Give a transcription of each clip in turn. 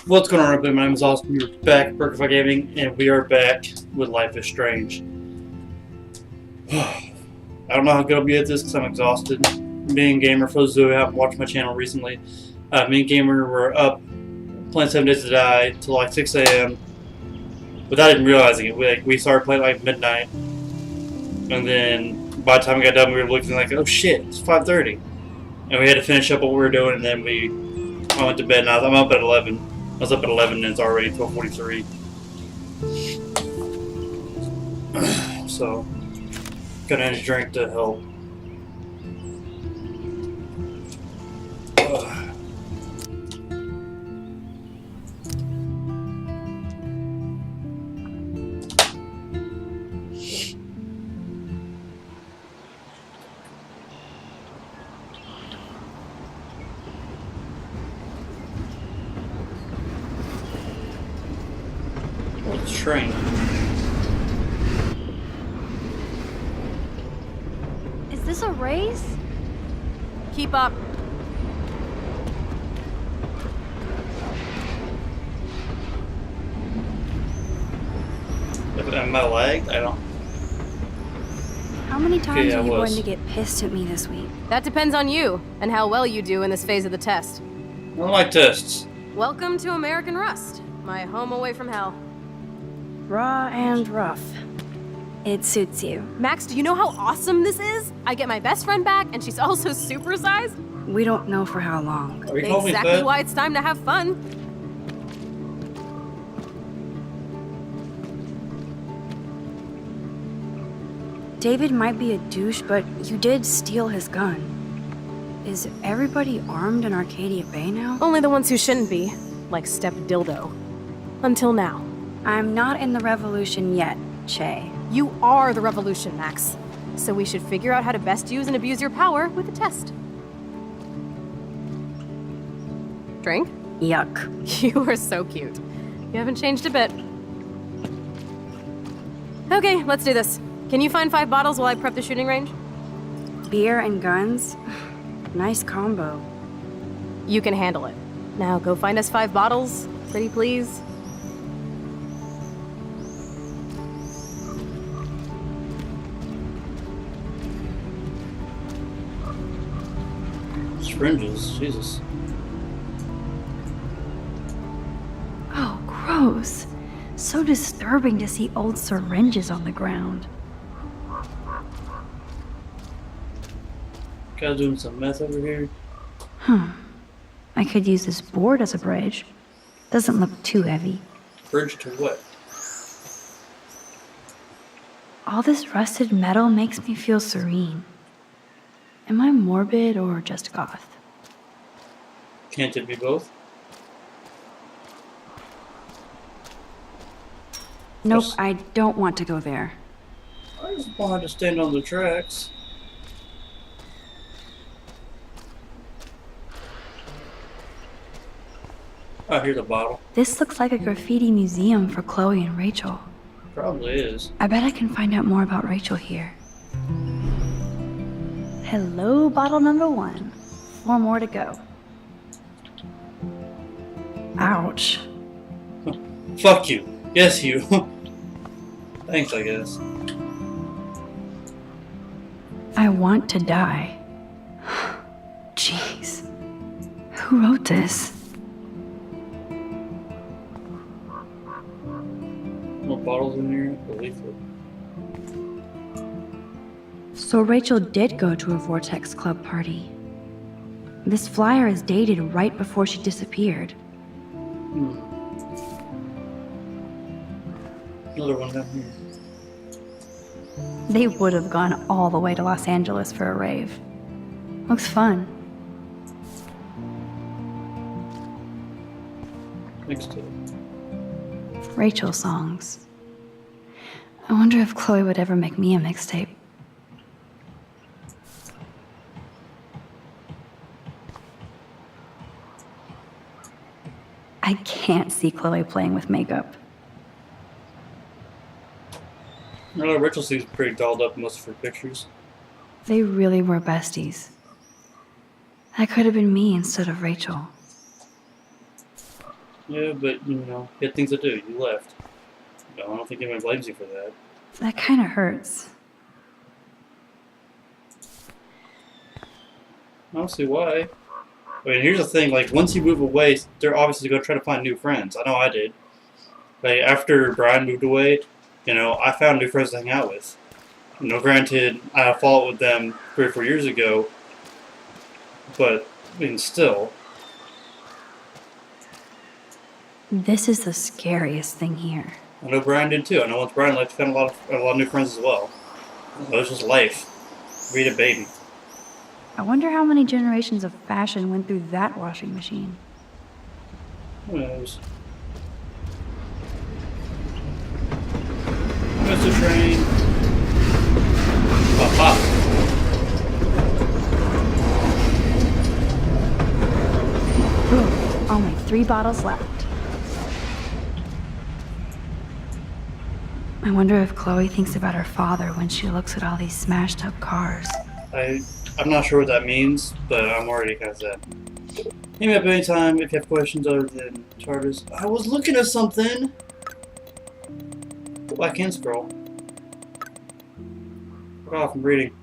What's going on, everybody? My name is Austin. We're back at Burkify Gaming, and we are back with Life is Strange. I don't know how good I'll be at this because I'm exhausted. Me and Gamer, for those who haven't watched my channel recently, me and Gamer were up playing 7 Days to Die till like 6 a.m. without even realizing it. We started playing like midnight, and then by the time we got done, we were looking like, oh shit, it's 5:30. And we had to finish up what we were doing, and then I went to bed, and I'm up at 11. I was up at 11 and it's already 12:43. So, got an energy drink to help. Train. Is this a race? Keep up. Am I lagged? I don't. How many times Okay, are you going to get pissed at me this week? That depends on you and how well you do in this phase of the test. I don't like tests. Welcome to American Rust, my home away from hell. Raw and rough. It suits you. Max, do you know how awesome this is? I get my best friend back, and she's also supersized. We don't know for how long. Are you calling me Exactly fat? why it's time to have fun. David might be a douche, but you did steal his gun. Is everybody armed in Arcadia Bay now? Only the ones who shouldn't be, like Step Dildo. Until now. I'm not in the revolution yet, Che. You are the revolution, Max. So we should figure out how to best use and abuse your power with a test. Drink? Yuck. You are so cute. You haven't changed a bit. Okay, let's do this. Can you find 5 bottles while I prep the shooting range? Beer and guns? Nice combo. You can handle it. Now go find us 5 bottles, pretty please. Syringes, Jesus. Oh, gross. So disturbing to see old syringes on the ground. Guys doing some meth over here. I could use this board as a bridge. Doesn't look too heavy. Bridge to what? All this rusted metal makes me feel serene. Am I morbid or just goth? Can't it be both? Nope, Yes. I don't want to go there. I just wanted to stand on the tracks. Oh, here's a bottle. This looks like a graffiti museum for Chloe and Rachel. Probably is. I bet I can find out more about Rachel here. Hello, bottle number 1. 4 more to go. Ouch. Fuck you. Yes, you. Thanks, I guess. I want to die. Jeez. Who wrote this? More bottles in here? The leaflet. So Rachel did go to a Vortex Club party. This flyer is dated right before she disappeared. Another one down here. They would have gone all the way to Los Angeles for a rave. Looks fun. Next to it. Rachel songs. I wonder if Chloe would ever make me a mixtape. I can't see Chloe playing with makeup. No, Rachel seems pretty dolled up in most of her pictures. They really were besties. That could have been me instead of Rachel. Yeah, but, you know, you had things to do. You left. No, I don't think anyone blames you for that. That kind of hurts. I don't see why. I mean, here's the thing, like, once you move away, they're obviously going to try to find new friends. I know I did. Like, after Brian moved away, you know, I found new friends to hang out with. You know, granted, I had a fallout with them 3 or 4 years ago, but, I mean, still. This is the scariest thing here. I know Brian did too. I know once Brian left, he found a lot of new friends as well. It was just life. Read a baby. I wonder how many generations of fashion went through that washing machine. Who knows? Missed the train. Pop, pop. Ooh, only 3 bottles left. I wonder if Chloe thinks about her father when she looks at all these smashed up cars. I'm not sure what that means, but I'm already kind of sad. Hit me up anytime if you have questions other than TARDIS. I was looking at something! Oh, I can scroll. Fuck off, I'm reading.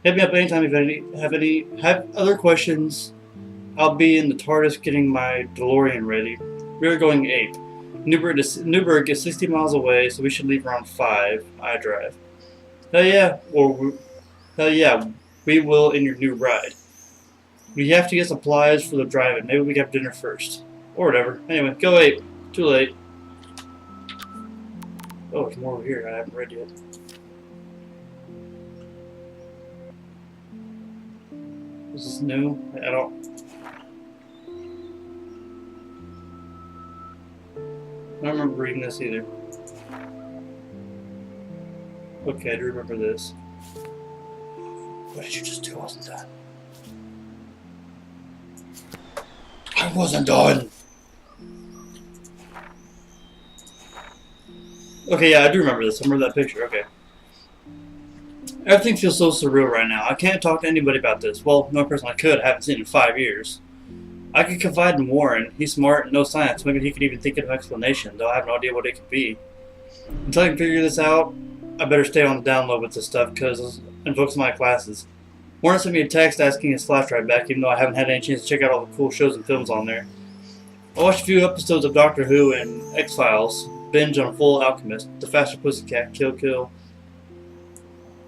Hit me up anytime if you have other questions. I'll be in the TARDIS getting my DeLorean ready. We're going ape. Newburgh is 60 miles away, so we should leave around 5. I drive. Hell yeah, we will in your new ride. We have to get supplies for the drive-in. Maybe we can have dinner first. Or whatever. Anyway, go ape. Too late. Oh, there's more over here I haven't read yet. This is new. I don't remember reading this either. Okay, I do remember this. What did you just do? I wasn't done. I wasn't done! Okay, yeah, I do remember this. I remember that picture, okay. Everything feels so surreal right now. I can't talk to anybody about this. Well, no person I could. I haven't seen in 5 years. I could confide in Warren. He's smart and no science. Maybe he could even think of an explanation, though I have no idea what it could be. Until I can figure this out, I better stay on the down low with this stuff, because it invokes my classes. Warren sent me a text asking his flash drive back, even though I haven't had any chance to check out all the cool shows and films on there. I watched a few episodes of Doctor Who and X-Files, binge on Full Alchemist, The Faster Pussycat, Kill Kill,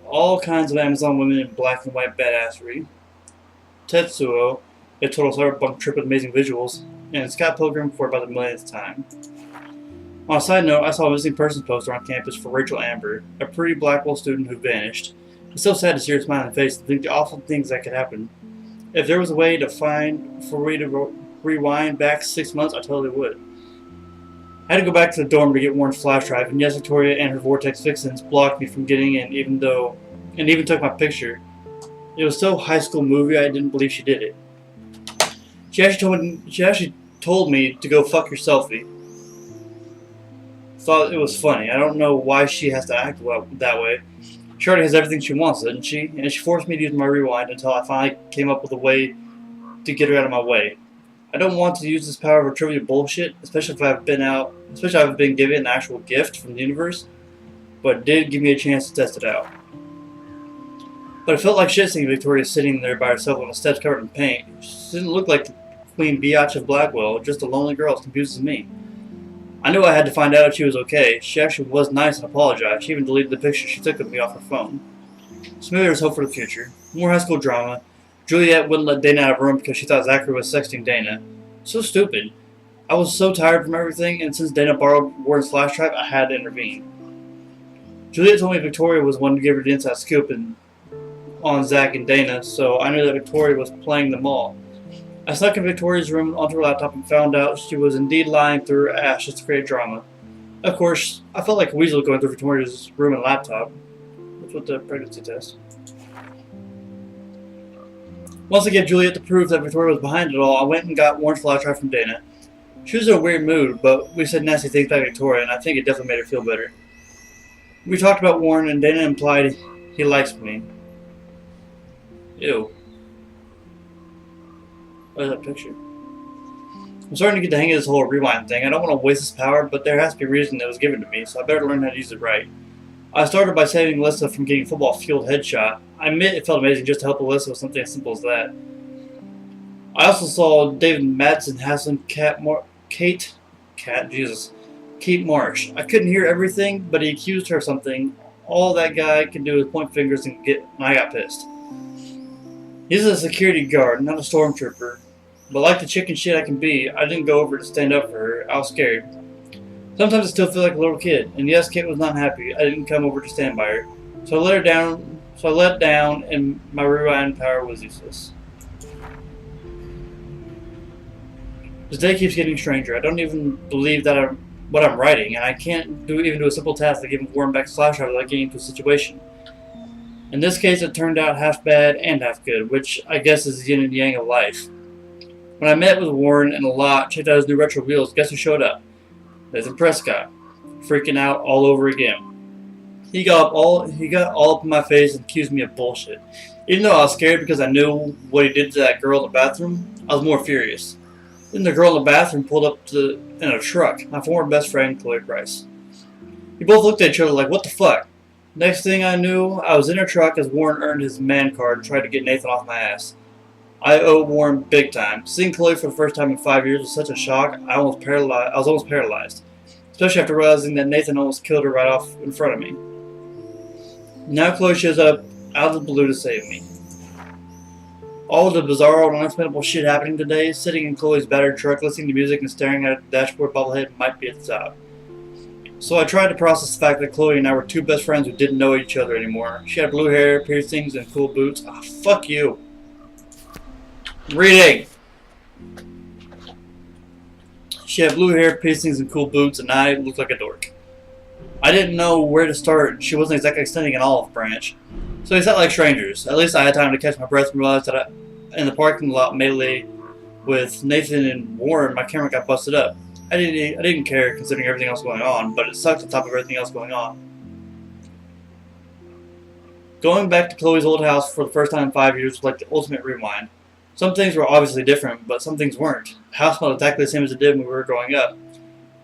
all kinds of Amazon women in black and white badassery, Tetsuo, a total cyberpunk trip with amazing visuals, and Scott Pilgrim for about the millionth time. On a side note, I saw a missing persons poster on campus for Rachel Amber, a pretty Blackwell student who vanished. It's so sad to see her smiling face and think the awful things that could happen. If there was a way to rewind back 6 months, I totally would. I had to go back to the dorm to get Warren's flash drive, and yes, Victoria and her Vortex Vixens blocked me from getting in, even took my picture. It was so high school movie, I didn't believe she did it. She actually told me to go fuck your selfie. Thought it was funny. I don't know why she has to act that way. She already has everything she wants, doesn't she? And she forced me to use my rewind until I finally came up with a way to get her out of my way. I don't want to use this power for trivial bullshit, especially if I've been given an actual gift from the universe, but it did give me a chance to test it out. But it felt like shit seeing Victoria sitting there by herself on the steps covered in paint. She didn't look like the Queen Biatch of Blackwell, just a lonely girl as confused as me. I knew I had to find out if she was okay. She actually was nice and apologized. She even deleted the picture she took of me off her phone. So maybe there's hope for the future. More high school drama. Juliet wouldn't let Dana out of her room because she thought Zachary was sexting Dana. So stupid. I was so tired from everything, and since Dana borrowed Warren's flash drive, I had to intervene. Juliet told me Victoria was one to give her the inside scoop on Zach and Dana, so I knew that Victoria was playing them all. I snuck in Victoria's room onto her laptop and found out she was indeed lying through her ass just to create drama. Of course, I felt like a weasel going through Victoria's room and laptop. That's what the pregnancy test. Once I gave Juliet the proof that Victoria was behind it all, I went and got Warren's flash drive from Dana. She was in a weird mood, but we said nasty things about Victoria, and I think it definitely made her feel better. We talked about Warren, and Dana implied he likes me. Ew. What is that picture? I'm starting to get the hang of this whole rewind thing. I don't want to waste this power, but there has to be a reason it was given to me, so I better learn how to use it right. I started by saving Alyssa from getting football field headshot. I admit it felt amazing just to help Alyssa with something as simple as that. I also saw David Madsen hassling Kate Marsh. I couldn't hear everything, but he accused her of something. All that guy could do was point fingers and I got pissed. He's a security guard, not a stormtrooper. But like the chicken shit I can be, I didn't go over to stand up for her. I was scared. Sometimes I still feel like a little kid, and yes, Kate was not happy. I didn't come over to stand by her. So I let down, and my rewind power was useless. This day keeps getting stranger. I don't even believe that what I'm writing, and I can't even do a simple task like giving Warren back a slash drive without getting into a situation. In this case, it turned out half bad and half good, which I guess is the yin and yang of life. When I met with Warren in the lot, checked out his new retro wheels, guess who showed up? Nathan Prescott, freaking out all over again. He got all up in my face and accused me of bullshit. Even though I was scared because I knew what he did to that girl in the bathroom, I was more furious. Then the girl in the bathroom pulled up in a truck, my former best friend, Chloe Price. We both looked at each other like, what the fuck? Next thing I knew, I was in her truck as Warren earned his man card and tried to get Nathan off my ass. I owe Warren big time. Seeing Chloe for the first time in 5 years was such a shock, I was almost paralyzed. Especially after realizing that Nathan almost killed her right off in front of me. Now Chloe shows up out of the blue to save me. All the bizarre and unexplainable shit happening today, sitting in Chloe's battered truck, listening to music and staring at the dashboard bobblehead might be at the top. So I tried to process the fact that Chloe and I were two best friends who didn't know each other anymore. She had blue hair, piercings, and cool boots. Ah, fuck you. Reading! She had blue hair, piercings, and cool boots, and I looked like a dork. I didn't know where to start. She wasn't exactly extending an olive branch. So we sat like strangers. At least I had time to catch my breath and realize that in the parking lot melee with Nathan and Warren, my camera got busted up. I didn't care considering everything else going on, but it sucked on top of everything else going on. Going back to Chloe's old house for the first time in 5 years was like the ultimate rewind. Some things were obviously different, but some things weren't. The house smelled exactly the same as it did when we were growing up.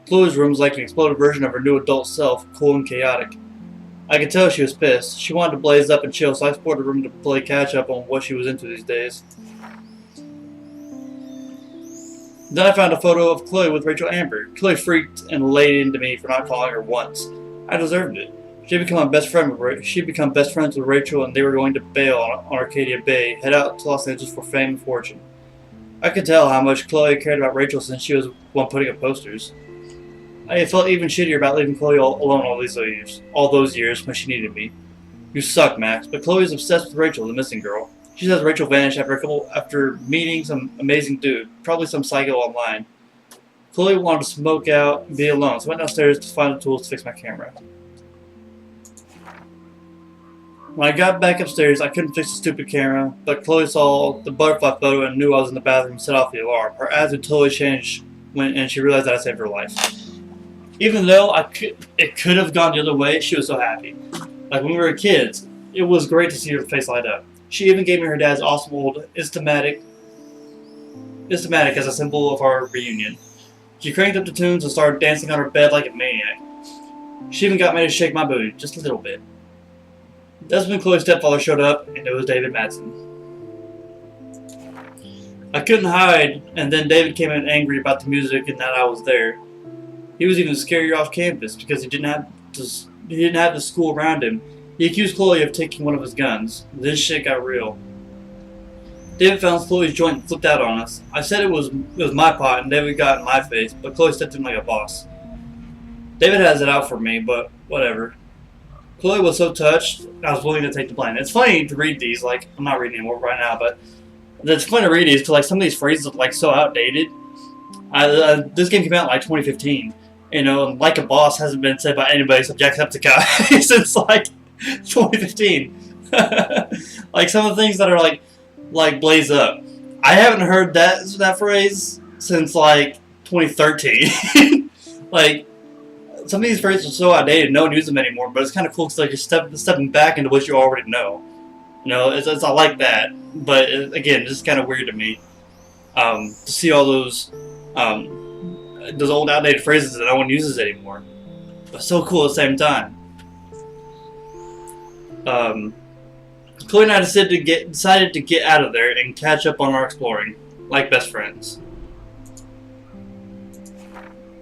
Chloe's room was like an exploded version of her new adult self, cool and chaotic. I could tell she was pissed. She wanted to blaze up and chill, so I explored the room to play catch up on what she was into these days. Then I found a photo of Chloe with Rachel Amber. Chloe freaked and laid into me for not calling her once. I deserved it. She'd become best friends with Rachel, and they were going to bail on Arcadia Bay, head out to Los Angeles for fame and fortune. I could tell how much Chloe cared about Rachel since she was the one putting up posters. I felt even shittier about leaving Chloe alone all those years when she needed me. You suck, Max, but Chloe's obsessed with Rachel, the missing girl. She says Rachel vanished after meeting some amazing dude, probably some psycho online. Chloe wanted to smoke out and be alone, so I went downstairs to find the tools to fix my camera. When I got back upstairs, I couldn't fix the stupid camera, but Chloe saw the butterfly photo and knew I was in the bathroom and set off the alarm. Her attitude totally changed when she realized that I saved her life. Even though it could have gone the other way, she was so happy. Like when we were kids, it was great to see her face light up. She even gave me her dad's awesome old Instamatic as a symbol of our reunion. She cranked up the tunes and started dancing on her bed like a maniac. She even got me to shake my booty, just a little bit. That's when Chloe's stepfather showed up, and it was David Madsen. I couldn't hide, and then David came in angry about the music and that I was there. He was even scarier off campus because he didn't have the school around him. He accused Chloe of taking one of his guns. This shit got real. David found Chloe's joint and flipped out on us. I said it was my pot, and David got in my face, but Chloe stepped in like a boss. David has it out for me, but whatever. Chloe was so touched, I was willing to take the blame. It's funny to read these, like, I'm not reading anymore right now, but it's funny to read these because, like, some of these phrases are, like, so outdated. This game came out in, like, 2015. You know, and like a boss hasn't been said by anybody except Jacksepticeye since, like, 2015. Like, some of the things that are, like blaze up. I haven't heard that phrase since, like, 2013. Like, some of these phrases are so outdated, no one uses them anymore, but it's kind of cool because, like, you're stepping back into what you already know. You know, it's I like that, but again, it's kind of weird to me to see all those Those old outdated phrases that no one uses anymore. But so cool at the same time. Chloe and I decided to get out of there and catch up on our exploring, like best friends.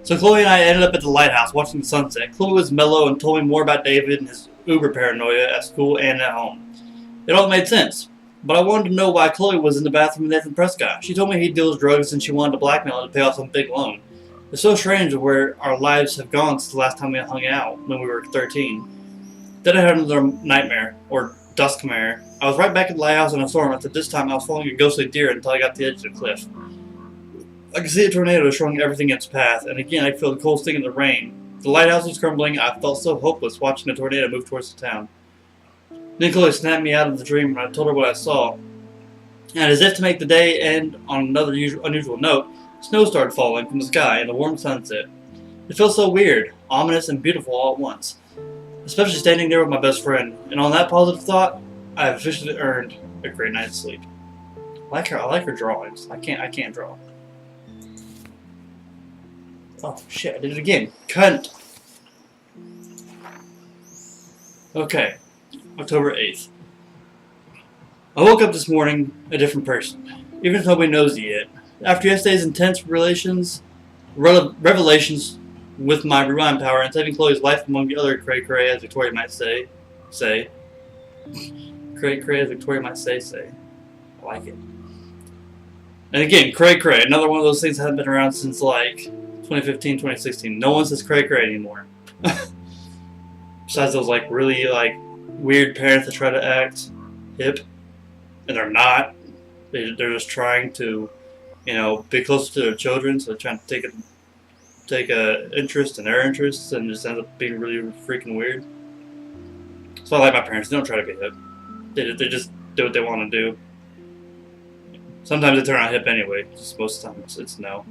So Chloe and I ended up at the lighthouse watching the sunset. Chloe was mellow and told me more about David and his uber paranoia at school and at home. It all made sense, but I wanted to know why Chloe was in the bathroom with Nathan Prescott. She told me he deals drugs and she wanted to blackmail him to pay off some big loan. It's so strange where our lives have gone since the last time we hung out, when we were 13. Then I had another nightmare, or duskmare. I was right back at the lighthouse in a storm, except this time I was following a ghostly deer until I got to the edge of the cliff. I could see a tornado destroying everything in its path, and again I could feel the cold sting of the rain. The lighthouse was crumbling, and I felt so hopeless watching the tornado move towards the town. Then Chloe snapped me out of the dream and I told her what I saw. And as if to make the day end on another unusual note, snow started falling from the sky in the warm sunset. It felt so weird, ominous, and beautiful all at once. Especially standing there with my best friend. And on that positive thought, I have officially earned a great night's sleep. I like her drawings. I can't draw. Oh shit, I did it again. Cunt. Okay. October 8th. I woke up this morning a different person, even if nobody knows it yet. After yesterday's intense revelations with my rewind power and saving Chloe's life among the other cray-cray, as Victoria might say. Cray-cray, as Victoria might say. I like it. And again, cray-cray, another one of those things that haven't been around since like 2015, 2016. No one says cray-cray anymore. Besides those like really like weird parents that try to act hip, and they're not. They're just trying to, be closer to their children, so they're trying to take a interest in their interests, and just ends up being really freaking weird. So I like my parents. They don't try to be hip. They just do what they want to do. Sometimes they turn out hip anyway. Just most of the time it's no.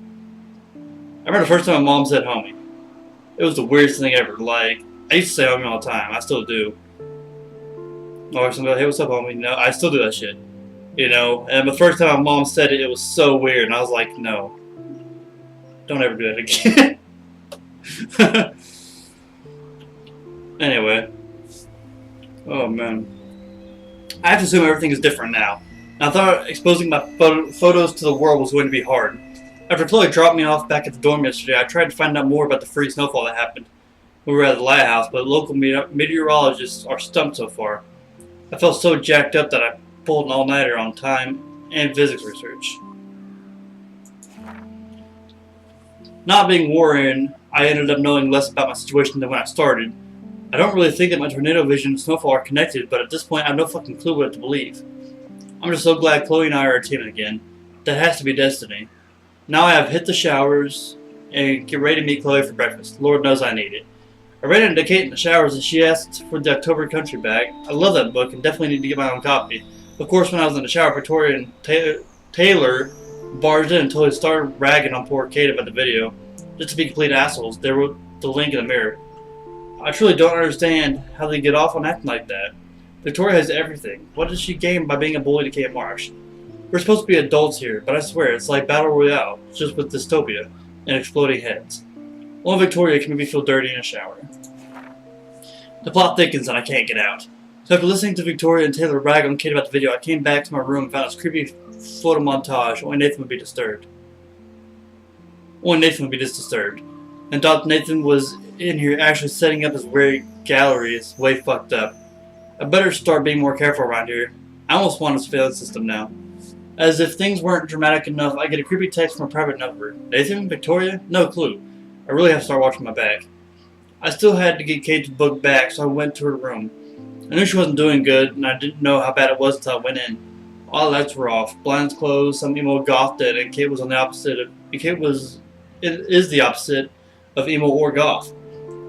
I remember the first time my mom said homie. It was the weirdest thing ever. Like, I used to say homie all the time. I still do. Or somebody like, hey, what's up, homie? No, I still do that shit. And the first time my mom said it, it was so weird. And I was like, no. Don't ever do that again. Anyway. Oh, man. I have to assume everything is different now. And I thought exposing my photos to the world was going to be hard. After Chloe dropped me off back at the dorm yesterday, I tried to find out more about the freak snowfall that happened. We were at the lighthouse, but local meteorologists are stumped so far. I felt so jacked up that I pulled an all-nighter on time and physics research. Not being Warren, I ended up knowing less about my situation than when I started. I don't really think that my tornado vision and snowfall are connected, but at this point I have no fucking clue what to believe. I'm just so glad Chloe and I are a team again. That has to be destiny. Now I have hit the showers and get ready to meet Chloe for breakfast. Lord knows I need it. I ran into Kate in the showers and she asked for the October Country bag. I love that book and definitely need to get my own copy. Of course, when I was in the shower, Victoria and Taylor barged in and totally started ragging on poor Kate about the video. Just to be complete assholes, they wrote the link in the mirror. I truly don't understand how they get off on acting like that. Victoria has everything. What does she gain by being a bully to Kate Marsh? We're supposed to be adults here, but I swear, it's like Battle Royale, just with dystopia and exploding heads. Only Victoria can make me feel dirty in a shower. The plot thickens and I can't get out. So after listening to Victoria and Taylor rag on Kate about the video, I came back to my room and found this creepy photo montage. Only Nathan would be disturbed. And thought Nathan was in here actually setting up his weird gallery is way fucked up. I better start being more careful around here. I almost want a surveillance system now. As if things weren't dramatic enough, I get a creepy text from a private number. Nathan? Victoria? No clue. I really have to start watching my back. I still had to get Kate to book back, so I went to her room. I knew she wasn't doing good, and I didn't know how bad it was until I went in. All the lights were off, blinds closed, some emo goth dead, and Kate was on the opposite of... It is the opposite of emo or goth.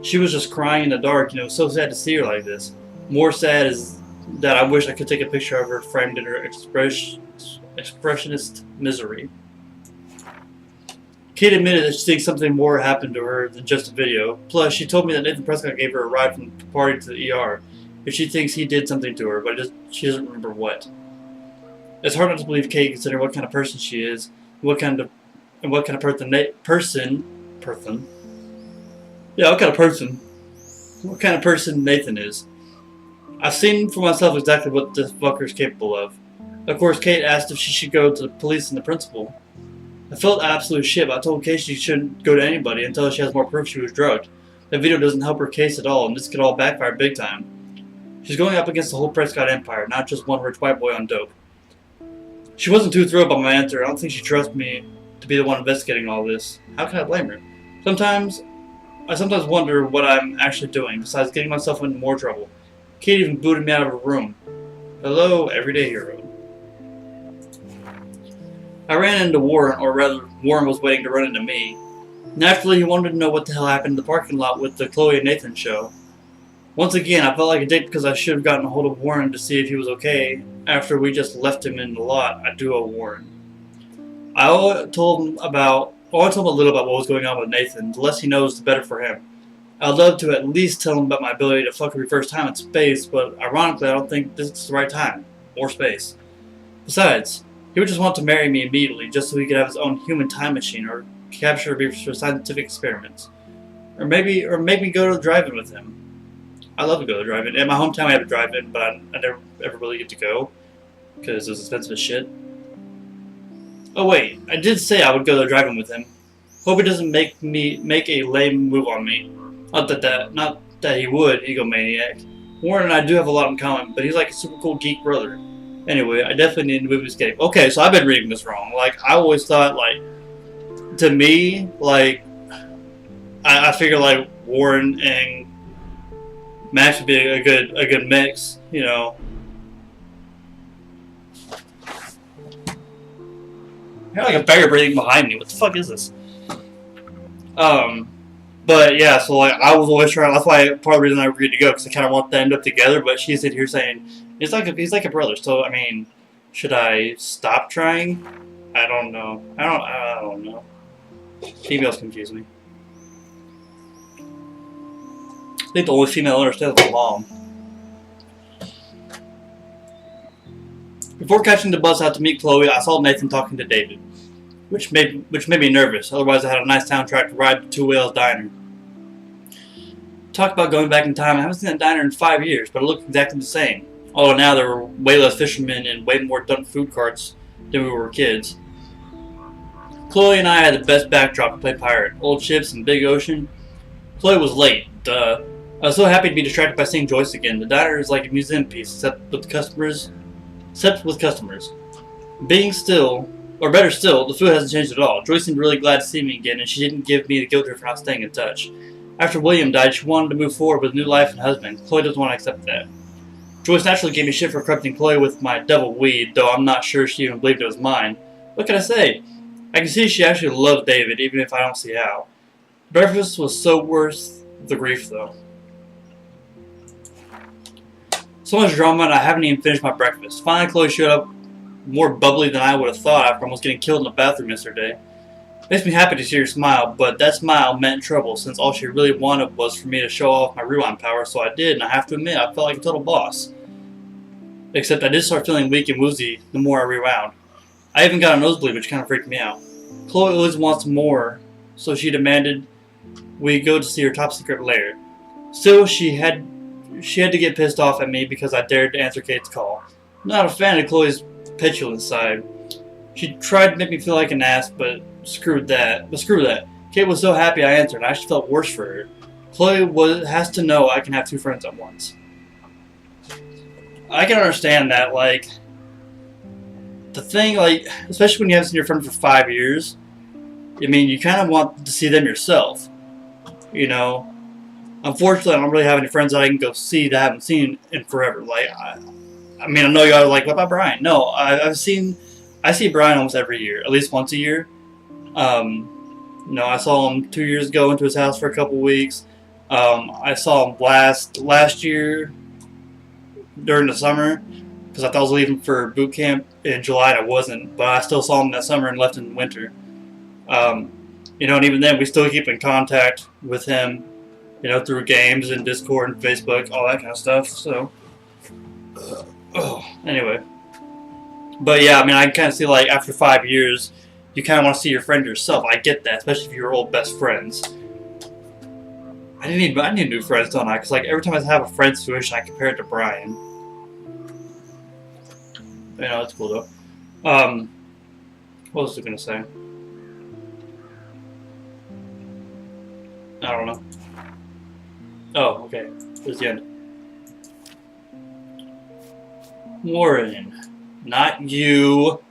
She was just crying in the dark, it was so sad to see her like this. More sad is that I wish I could take a picture of her framed in her expressionist misery. Kate admitted that she thinks something more happened to her than just a video. Plus, she told me that Nathan Prescott gave her a ride from the party to the ER. If she thinks he did something to her, but she doesn't remember what. It's hard not to believe Kate, considering what kind of person she is, what kind of and what kind of person Nathan is. I've seen for myself exactly what this fucker is capable of. Of course, Kate asked if she should go to the police and the principal. I felt absolute shit, but I told Kate she shouldn't go to anybody until she has more proof she was drugged. That video doesn't help her case at all, and this could all backfire big time. She's going up against the whole Prescott Empire, not just one rich white boy on dope. She wasn't too thrilled by my answer. I don't think she trusts me to be the one investigating all this. How can I blame her? I sometimes wonder what I'm actually doing, besides getting myself into more trouble. Kate even booted me out of her room. Hello, everyday hero. I ran into Warren, or rather, Warren was waiting to run into me. Naturally, he wanted to know what the hell happened in the parking lot with the Chloe and Nathan show. Once again, I felt like a dick because I should have gotten a hold of Warren to see if he was okay after we just left him in the lot. I do owe Warren. I told him a little about what was going on with Nathan. The less he knows, the better for him. I'd love to at least tell him about my ability to fuck every first time in space, but ironically, I don't think this is the right time. Or space. Besides, he would just want to marry me immediately just so he could have his own human time machine or capture me for scientific experiments. Or maybe go to the drive-in with him. I love to go to the drive-in. In my hometown we have a drive-in, but I never ever really get to go because it was expensive as shit. Oh wait, I did say I would go to the drive-in with him. Hope he doesn't make a lame move on me. Not that he would, egomaniac. Warren and I do have a lot in common, but he's like a super cool geek brother. Anyway, I definitely need to move escape. Okay, so I've been reading this wrong. Like, I always thought, like, to me, like, I figure, like, Warren and Max would be a good mix, you know. I got like a bear breathing behind me. What the fuck is this? But yeah, so like I was always trying. That's why part of the reason I agreed to go because I kind of want them to end up together. But she's in here saying he's like a brother. So I mean, should I stop trying? I don't know. I don't know. Females confuse me. I think the only female I understand is my mom. Before catching the bus out to meet Chloe, I saw Nathan talking to David, which made me nervous. Otherwise, I had a nice soundtrack to ride to Two Whales Diner. Talk about going back in time. I haven't seen that diner in 5 years, but it looked exactly the same. Although now there were way less fishermen and way more dumb food carts than we were kids. Chloe and I had the best backdrop to play pirate. Old ships and big ocean. Chloe was late. Duh. I was so happy to be distracted by seeing Joyce again. The diner is like a museum piece, except with customers. Being still, or better still, the food hasn't changed at all. Joyce seemed really glad to see me again, and she didn't give me the guilt trip for not staying in touch. After William died, she wanted to move forward with a new life and husband. Chloe doesn't want to accept that. Joyce naturally gave me shit for corrupting Chloe with my devil weed, though I'm not sure she even believed it was mine. What can I say? I can see she actually loved David, even if I don't see how. Breakfast was so worth the grief, though. So much drama, and I haven't even finished my breakfast. Finally, Chloe showed up more bubbly than I would have thought after almost getting killed in the bathroom yesterday. Makes me happy to see her smile, but that smile meant trouble since all she really wanted was for me to show off my rewind power, so I did, and I have to admit, I felt like a total boss. Except I did start feeling weak and woozy the more I rewound. I even got a nosebleed, which kind of freaked me out. Chloe always wants more, so she demanded we go to see her top secret lair. Still, she had to get pissed off at me because I dared to answer Kate's call. I'm not a fan of Chloe's petulant side. She tried to make me feel like an ass, but screw that. Kate was so happy I answered, and I actually felt worse for her. Chloe has to know I can have two friends at once. I can understand that, like, the thing, like, especially when you haven't seen your friend for 5 years, I mean, you kind of want to see them yourself, you know? Unfortunately, I don't really have any friends that I can go see that I haven't seen in forever. Like, I mean, I know y'all are like, what about Brian? No, I see Brian almost every year, at least once a year. You know, I saw him 2 years ago, went to his house for a couple weeks. I saw him last year during the summer because I thought I was leaving for boot camp in July and I wasn't, but I still saw him that summer and left in winter. You know, and even then we still keep in contact with him, you know, through games and Discord and Facebook, all that kind of stuff. So, anyway. But yeah, I mean, I kind of see, like, after 5 years, you kind of want to see your friend yourself. I get that, especially if you're old best friends. I need new friends, don't I? Because like every time I have a friend situation, I compare it to Brian. You know, that's cool though. What was I gonna say? I don't know. Oh, okay. There's the end. Warren, not you.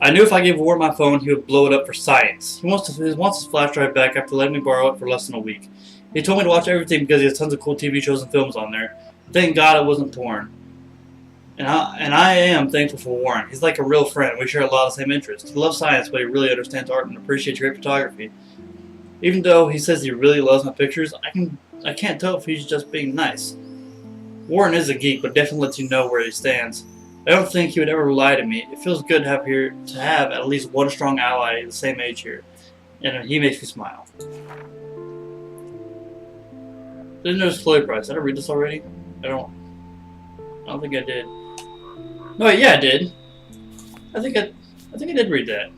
I knew if I gave Warren my phone, he would blow it up for science. He wants his flash drive back after letting me borrow it for less than a week. He told me to watch everything because he has tons of cool TV shows and films on there. Thank God it wasn't porn. And I am thankful for Warren. He's like a real friend. We share a lot of the same interests. He loves science, but he really understands art and appreciates great photography. Even though he says he really loves my pictures, I can't tell if he's just being nice. Warren is a geek, but definitely lets you know where he stands. I don't think he would ever lie to me. It feels good to have at least one strong ally the same age here, and he makes me smile. Didn't notice Chloe Price. Did I read this already? I don't think I did. No, yeah, I did. I think I did read that.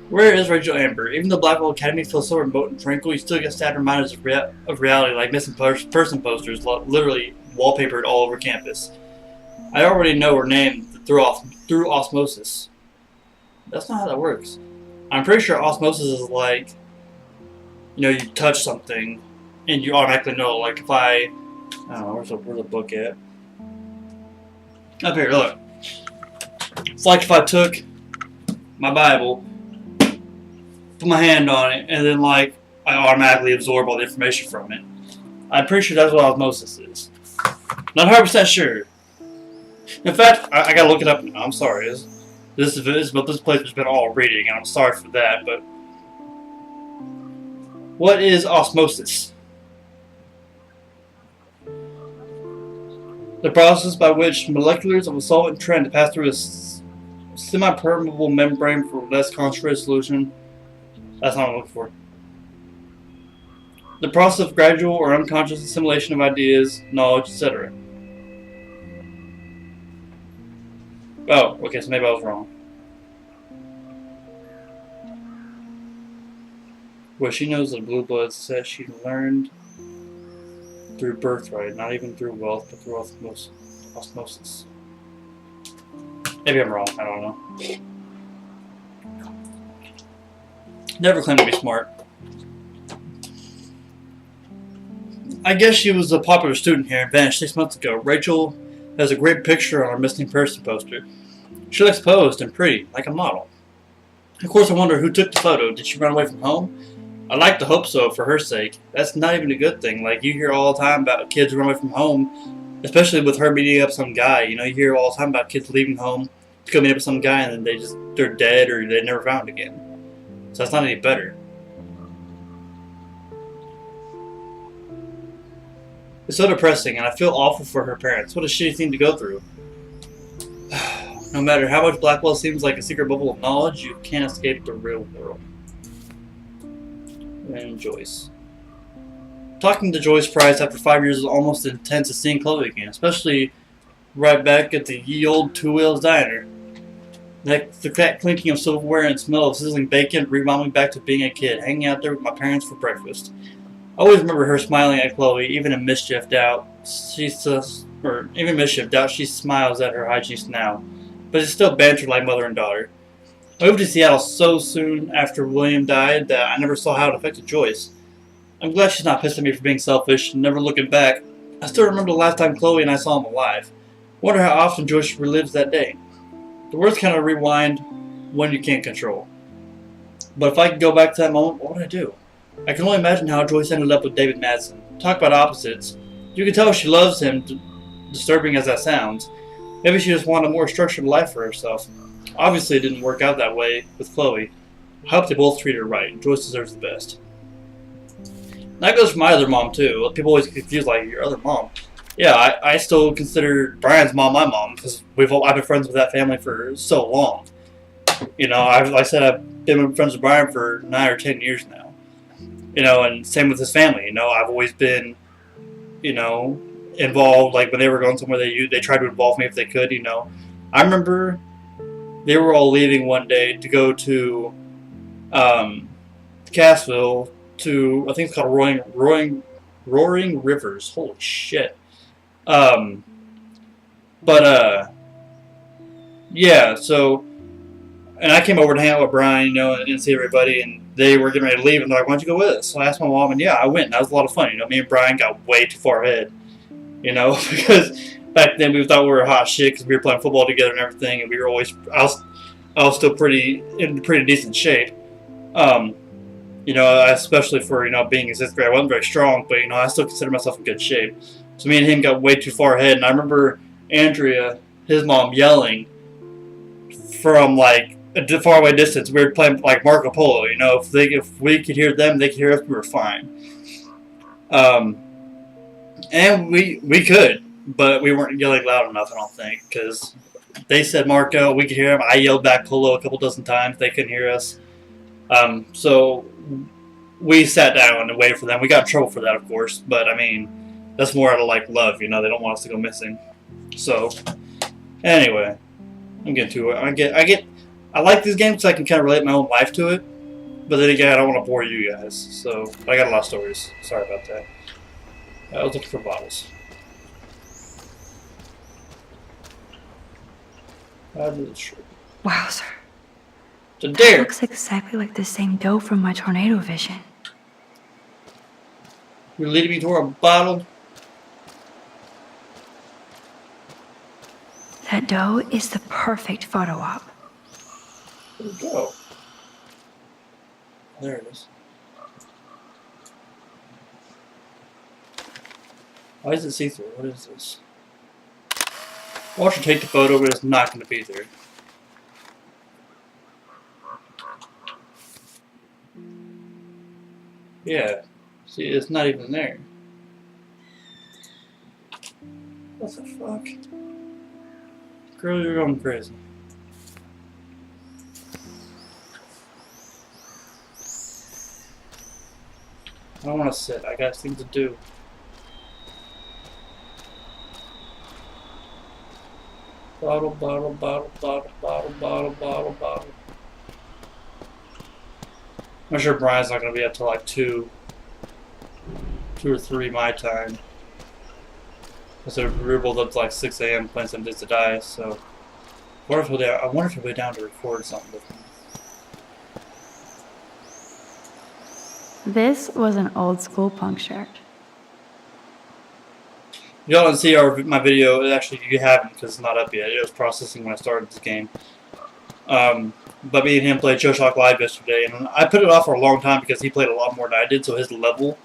Where is Rachel Amber? Even though Blackwell Academy feels so remote and tranquil, you still get sad reminders of reality, like missing person posters, literally wallpapered all over campus. I already know her name through osmosis. That's not how that works. I'm pretty sure osmosis is like, you know, you touch something and you automatically know. Like if I don't know, where's the book at? Up here, look. It's like if I took my Bible, put my hand on it, and then like I automatically absorb all the information from it. I'm pretty sure that's what osmosis is. Not 100% sure. In fact, I gotta look it up now. I'm sorry. This place has been all reading, and I'm sorry for that. But what is osmosis? The process by which molecules of a solvent trend to pass through a semi-permeable membrane for less concentrated solution. That's not what I'm looking for. The process of gradual or unconscious assimilation of ideas, knowledge, etc. Oh, okay, so maybe I was wrong. Well, she knows that Blue Bloods says she learned through birthright, not even through wealth, but through osmosis. Maybe I'm wrong, I don't know. Never claimed to be smart. I guess she was a popular student here and vanished 6 months ago. Rachel has a great picture on our missing person poster. She looks posed and pretty, like a model. Of course, I wonder who took the photo. Did she run away from home? I'd like to hope so, for her sake. That's not even a good thing. Like, you hear all the time about kids running away from home, especially with her meeting up some guy. You know, you hear all the time about kids leaving home to go meet up with some guy, and then they're dead or they're never found again. So that's not any better. It's so depressing, and I feel awful for her parents. What a shitty thing to go through. No matter how much Blackwell seems like a secret bubble of knowledge, you can't escape the real world. And Joyce. Talking to Joyce Price after 5 years is almost as intense as seeing Chloe again, especially right back at the ye old Two Wheels diner. That clinking of silverware and smell of sizzling bacon reminded me back to being a kid, hanging out there with my parents for breakfast. I always remember her smiling at Chloe, even in mischief doubt she smiles at her hygienist now, but it's still banter like mother and daughter. I moved to Seattle so soon after William died that I never saw how it affected Joyce. I'm glad she's not pissed at me for being selfish and never looking back. I still remember the last time Chloe and I saw him alive. Wonder how often Joyce relives that day. The words kind of rewind when you can't control. But if I could go back to that moment, what would I do? I can only imagine how Joyce ended up with David Madsen. Talk about opposites. You can tell she loves him, disturbing as that sounds. Maybe she just wanted a more structured life for herself. Obviously it didn't work out that way with Chloe. I hope they both treat her right. Joyce deserves the best. That goes for my other mom too. People always get confused, like, your other mom. Yeah, I still consider Brian's mom my mom, because I've been friends with that family for so long. You know, I've been friends with Brian for 9 or 10 years now. You know, and same with his family. You know, I've always been, you know, involved. Like when they were going somewhere, they tried to involve me if they could. You know, I remember they were all leaving one day to go to Cassville to, I think it's called Roaring Rivers. Holy shit. Yeah, so, and I came over to hang out with Brian, you know, and see everybody, and they were getting ready to leave, and they're like, why don't you go with us? So I asked my mom, and yeah, I went, and that was a lot of fun, you know, me and Brian got way too far ahead, you know, because back then we thought we were hot shit, because we were playing football together and everything, and we were always, I was still in pretty decent shape, you know, especially for, you know, being in 6th grade. I wasn't very strong, but, you know, I still consider myself in good shape. So me and him got way too far ahead, and I remember Andrea, his mom, yelling from, like, a faraway distance. We were playing, like, Marco Polo, you know. If we could hear them, they could hear us, we were fine. And we could, but we weren't yelling loud enough, I don't think, because they said Marco, we could hear him. I yelled back Polo a couple dozen times. They couldn't hear us. So we sat down and waited for them. We got in trouble for that, of course, but, I mean, that's more out of, like, love, you know. They don't want us to go missing. So, anyway, I'm getting to it. I like these games because I can kind of relate my own life to it, but then again, I don't want to bore you guys, so I got a lot of stories. Sorry about that. I was looking for bottles. Wow, sir. It's a dare. Looks exactly like the same dough from my tornado vision. You're leading me toward a bottle. That dough is the perfect photo op. Where'd it go? There it is. Why is it see-through? What is this? Watch her take the photo, but it's not going to be there. Yeah. See, it's not even there. What the fuck? Girl, you're going crazy. I don't want to sit. I got things to do. Bottle, bottle, bottle, bottle, bottle, bottle, bottle, bottle. I'm sure Brian's not going to be up till like 2 or 3 my time. So we're both up to like 6 a.m. playing some Days to Die, so I wonder if he'll be down to record something with me. This was an old school punk shirt. Y'all didn't see my video. Actually, you haven't because it's not up yet. It was processing when I started this game. But me and him played Showshock Live yesterday, and I put it off for a long time because he played a lot more than I did, so his level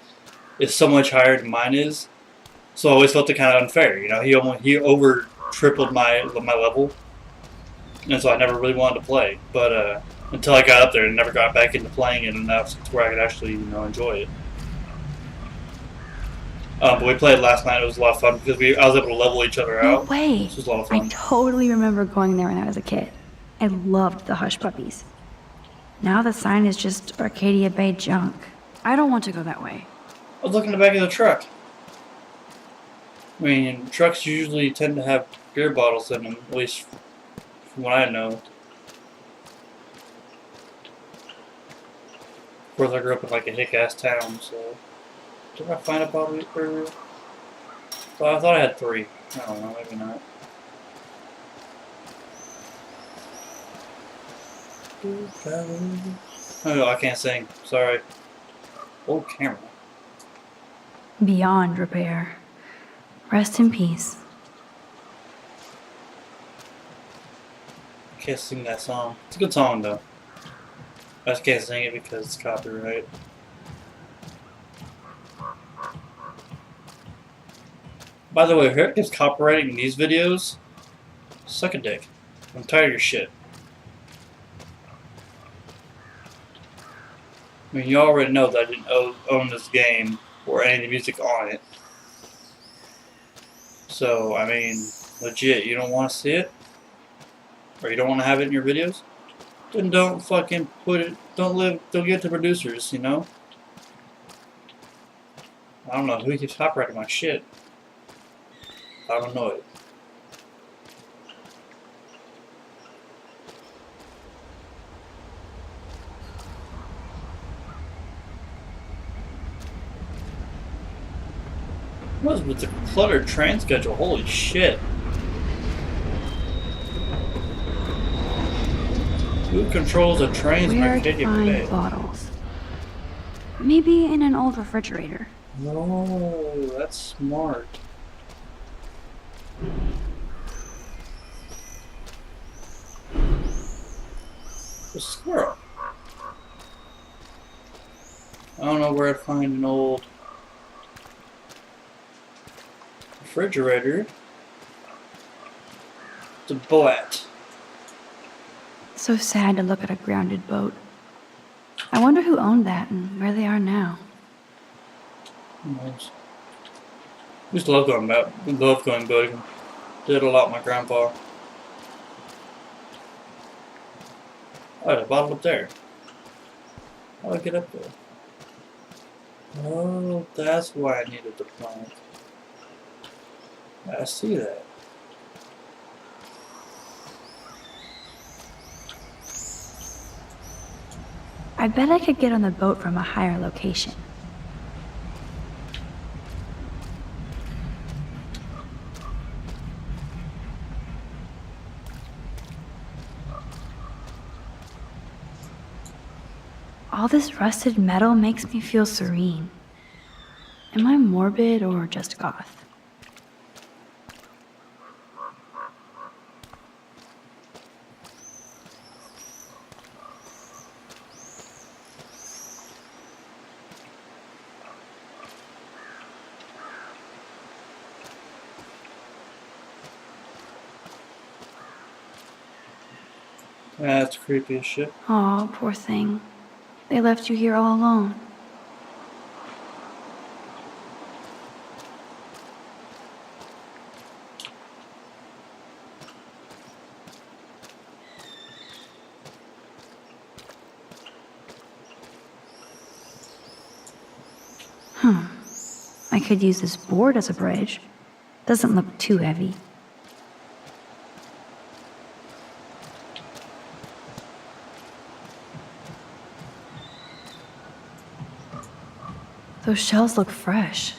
is so much higher than mine is. So I always felt it kind of unfair, you know. He over tripled my level, and so I never really wanted to play. But until I got up there and never got back into playing it enough to where I could actually, you know, enjoy it. But we played last night. It was a lot of fun because I was able to level each other out. No way. This was a lot of I fun. totally remember going there when I was a kid. I loved the Hush Puppies. Now the sign is just Arcadia Bay junk. I don't want to go that way. I was looking in the back of the truck. I mean, trucks usually tend to have beer bottles in them, at least from what I know. Of course, I grew up in like a hick-ass town, so... Did I find a bottle earlier? Well, I thought I had 3. I don't know, maybe not. Oh, I can't sing. Sorry. Old camera. Beyond repair. Rest in peace. I can't sing that song. It's a good song, though. I just can't sing it because it's copyright. By the way, if Eric is copywriting these videos, suck a dick. I'm tired of your shit. I mean, you already know that I didn't own this game or any of the music on it. So, I mean, legit, you don't want to see it? Or you don't want to have it in your videos? Then don't fucking put it, don't give it to producers, you know? I don't know who keeps copyrighting my shit. I'm annoyed. What's with the cluttered train schedule? Holy shit. Who controls the trains in Where to Arcadia find Bay? bottles? Maybe in an old refrigerator. No, that's smart. A squirrel. I don't know where to find an old refrigerator. The boat. So sad to look at a grounded boat. I wonder who owned that and where they are now. Who knows? I used to love going boating. Did a lot with my grandpa. Oh, there's a bottle up there. How do I get up there? Oh, that's why I needed the plank. I see that. I bet I could get on the boat from a higher location. All this rusted metal makes me feel serene. Am I morbid or just goth? That's creepy as shit. Oh, poor thing. They left you here all alone. I could use this board as a bridge. Doesn't look too heavy. Those shells look fresh.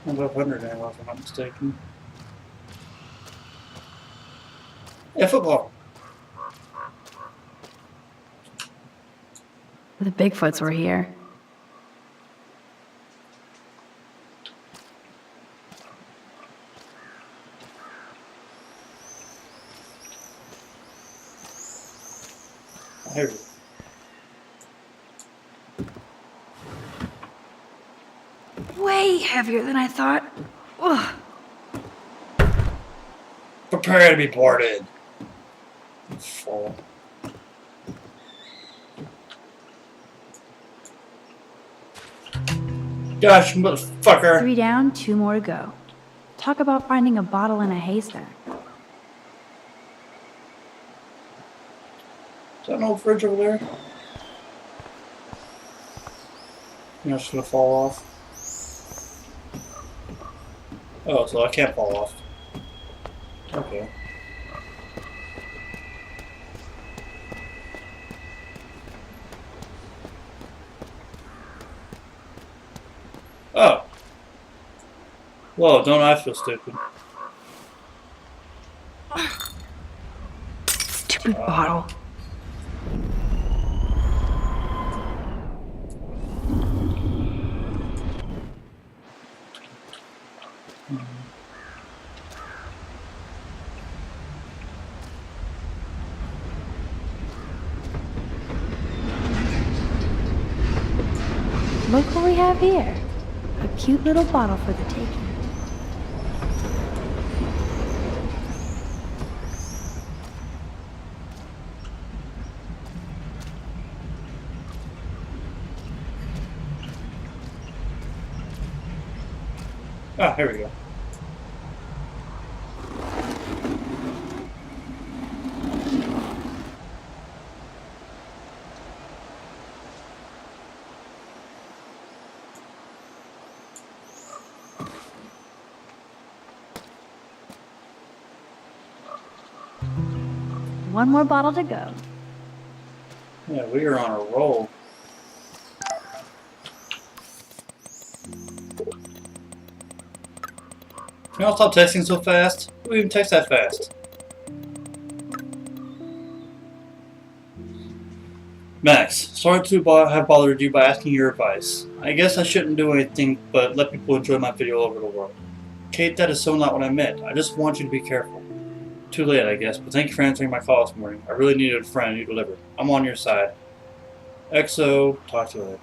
I'm about 100 now, if I'm not mistaken. Yeah, football. The Bigfoots were here. Here we go. Way heavier than I thought. Ugh. Prepare to be boarded. Fall. Gosh, motherfucker. 3 down, 2 more to go. Talk about finding a bottle in a haystack. Is that an old fridge over there? You know, it's gonna fall off. Oh, so I can't fall off. Okay. Oh. Whoa, don't I feel stupid. Stupid bottle. Look what we have here. A cute little bottle for the taking. Ah, here we go. one more bottle to go. Yeah, we are on a roll. Can y'all stop texting so fast? Who even text that fast? Max, sorry to have bothered you by asking your advice. I guess I shouldn't do anything but let people enjoy my video all over the world. Kate, that is so not what I meant. I just want you to be careful. Too late, I guess, but thank you for answering my call this morning. I really needed a friend who delivered. I'm on your side. EXO, talk to you later.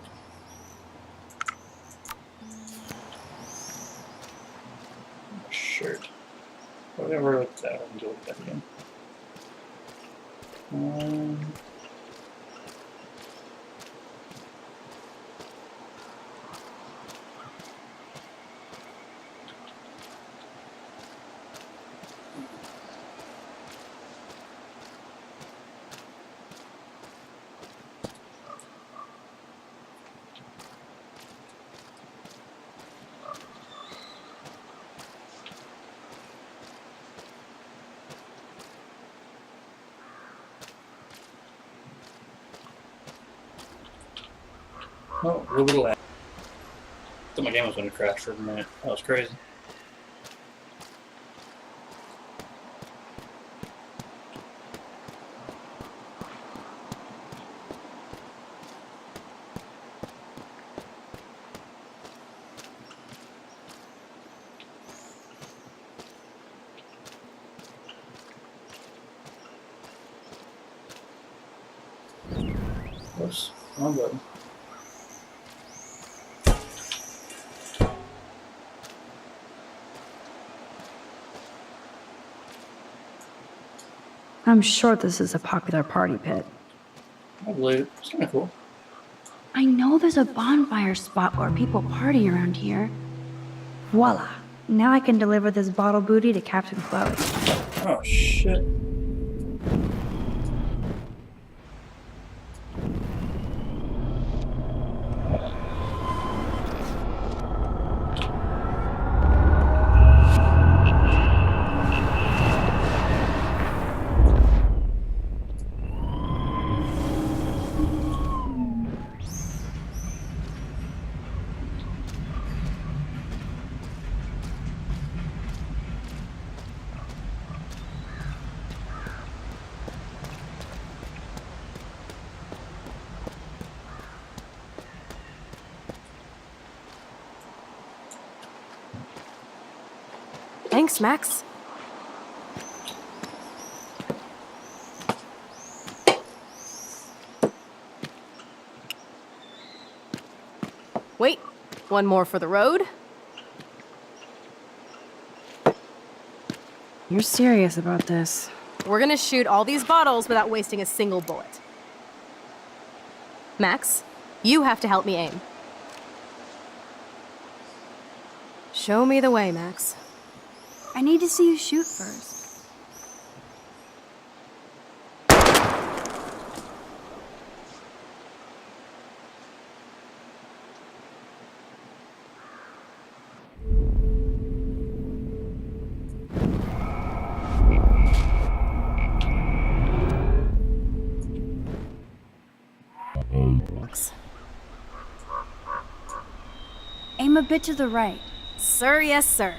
Shirt. Whatever with that, I can go with that again. Oh, a little lag. I thought my game was going to crash for a minute. That was crazy. Oops, wrong button. I'm sure this is a popular party pit. I believe it. It's kind of cool. I know there's a bonfire spot where people party around here. Voila. Now I can deliver this bottle booty to Captain Chloe. Oh, shit. Thanks, Max. Wait, one more for the road. You're serious about this? We're gonna shoot all these bottles without wasting a single bullet. Max, you have to help me aim. Show me the way, Max. I need to see you shoot first. Aim a bit to the right. Sir, yes, sir.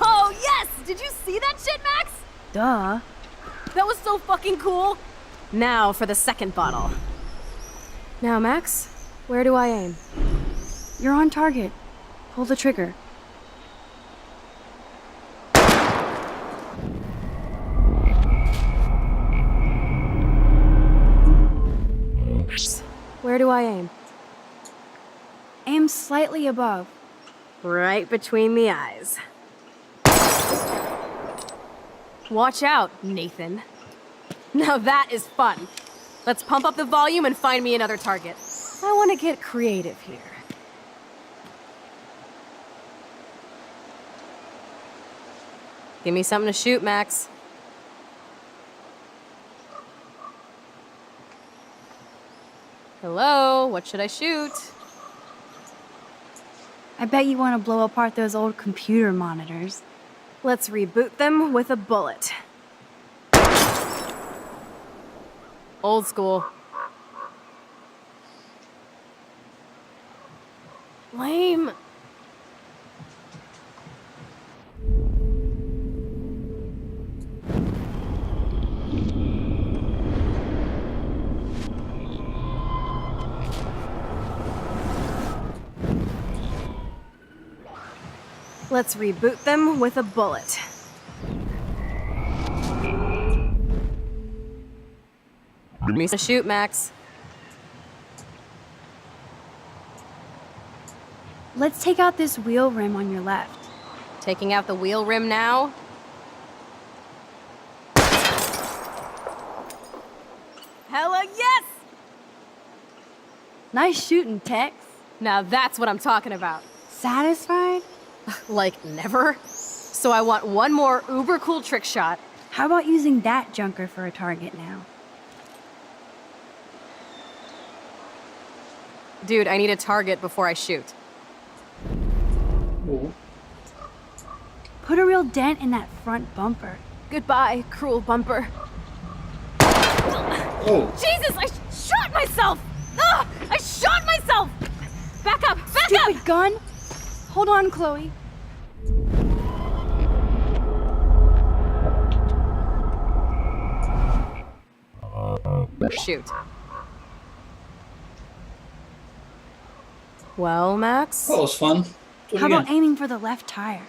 Oh, yes! Did you see that shit, Max? Duh. That was so fucking cool. Now for the second bottle. Now, Max, where do I aim? You're on target. Pull the trigger. Where do I aim? Aim slightly above. Right between the eyes. Watch out, Nathan. Now that is fun. Let's pump up the volume and find me another target. I want to get creative here. Give me something to shoot, Max. Hello, what should I shoot? I bet you want to blow apart those old computer monitors. Let's reboot them with a bullet. Old school. Lame. Let's reboot them with a bullet. Me to shoot, Max. Let's take out this wheel rim on your left. Taking out the wheel rim now? Hella yes! Nice shooting, Tex. Now that's what I'm talking about. Satisfied? Like, never? So I want one more uber cool trick shot. How about using that junker for a target now? Dude, I need a target before I shoot. Ooh. Put a real dent in that front bumper. Goodbye, cruel bumper. Oh. Jesus, I shot myself! Ugh, I shot myself! Back up, back Stupid up! gun! Hold on, Chloe. Shoot. Well, Max? That was fun. Do it How again. about aiming for the left tire?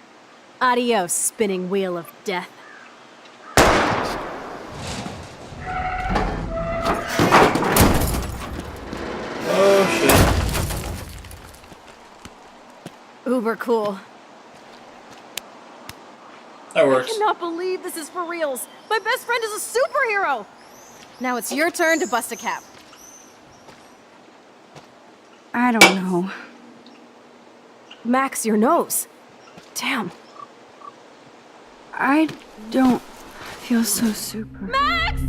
Adios, spinning wheel of death. Oh shit. Uber cool. That I works. cannot believe this is for reals. My best friend is a superhero. Now it's your turn to bust a cap. I don't know. Max, your nose. Damn. I don't feel so super. Max!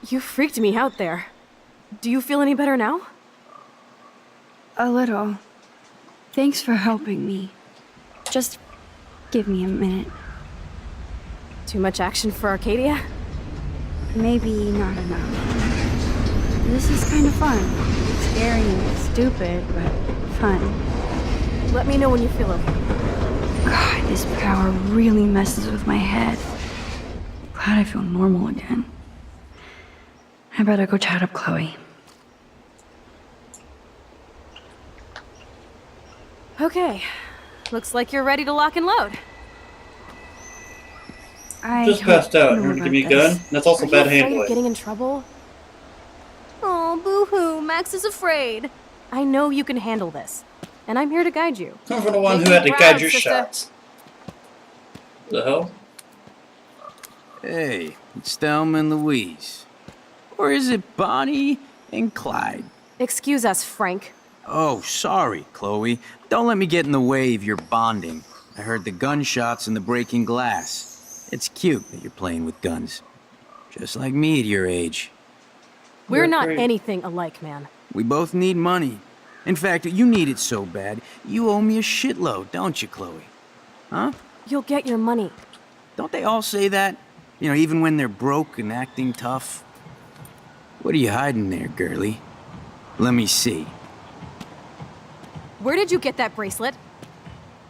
You freaked me out there. Do you feel any better now? A little. Thanks for helping me. Just give me a minute. Too much action for Arcadia? Maybe not enough. This is kind of fun. Scary and stupid, but fun. Let me know when you feel okay. God, this power really messes with my head. Glad I feel normal again. I better go chat up Chloe. Okay. Looks like you're ready to lock and load. I Just don't passed out. know You want to give me a about this. gun? That's also Are bad you afraid of handling. getting in trouble? Oh, boo-hoo. Max is afraid. I know you can handle this. And I'm here to guide you. Come from the one Make who me had to proud, guide your sister. shots. The hell? Hey, it's Thelma and Louise. Or is it Bonnie and Clyde? Excuse us, Frank. Oh, sorry, Chloe. Don't let me get in the way of your bonding. I heard the gunshots and the breaking glass. It's cute that you're playing with guns. Just like me at your age. We're You're not great. anything alike, man. We both need money. In fact, you need it so bad, you owe me a shitload, don't you, Chloe? Huh? You'll get your money. Don't they all say that? You know, even when they're broke and acting tough? What are you hiding there, girlie? Let me see. Where did you get that bracelet?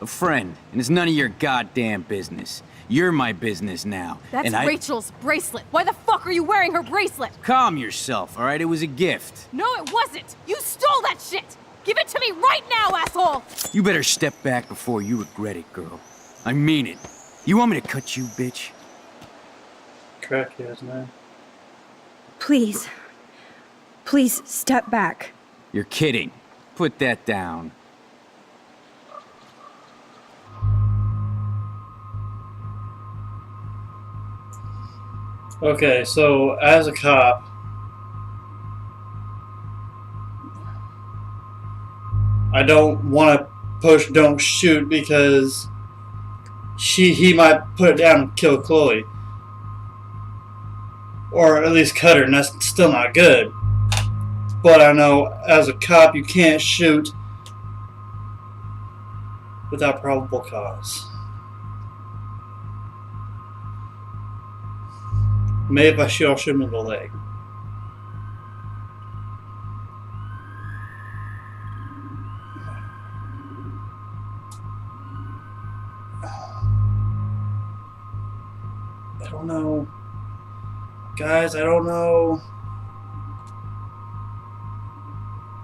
A friend, and it's none of your goddamn business. You're my business now. That's and I... Rachel's bracelet. Why the fuck are you wearing her bracelet? Calm yourself, all right? It was a gift. No, it wasn't. You stole that shit. Give it to me right now, asshole. You better step back before you regret it, girl. I mean it. You want me to cut you, bitch? Crackheads, man. Please. Please step back. You're kidding. Put that down. Okay, so as a cop, I don't want to push don't shoot because he might put it down and kill Chloe. Or at least cut her, and that's still not good. But I know as a cop you can't shoot without probable cause. Maybe if I shoot, I'll shoot him in the leg. I don't know. Guys, I don't know.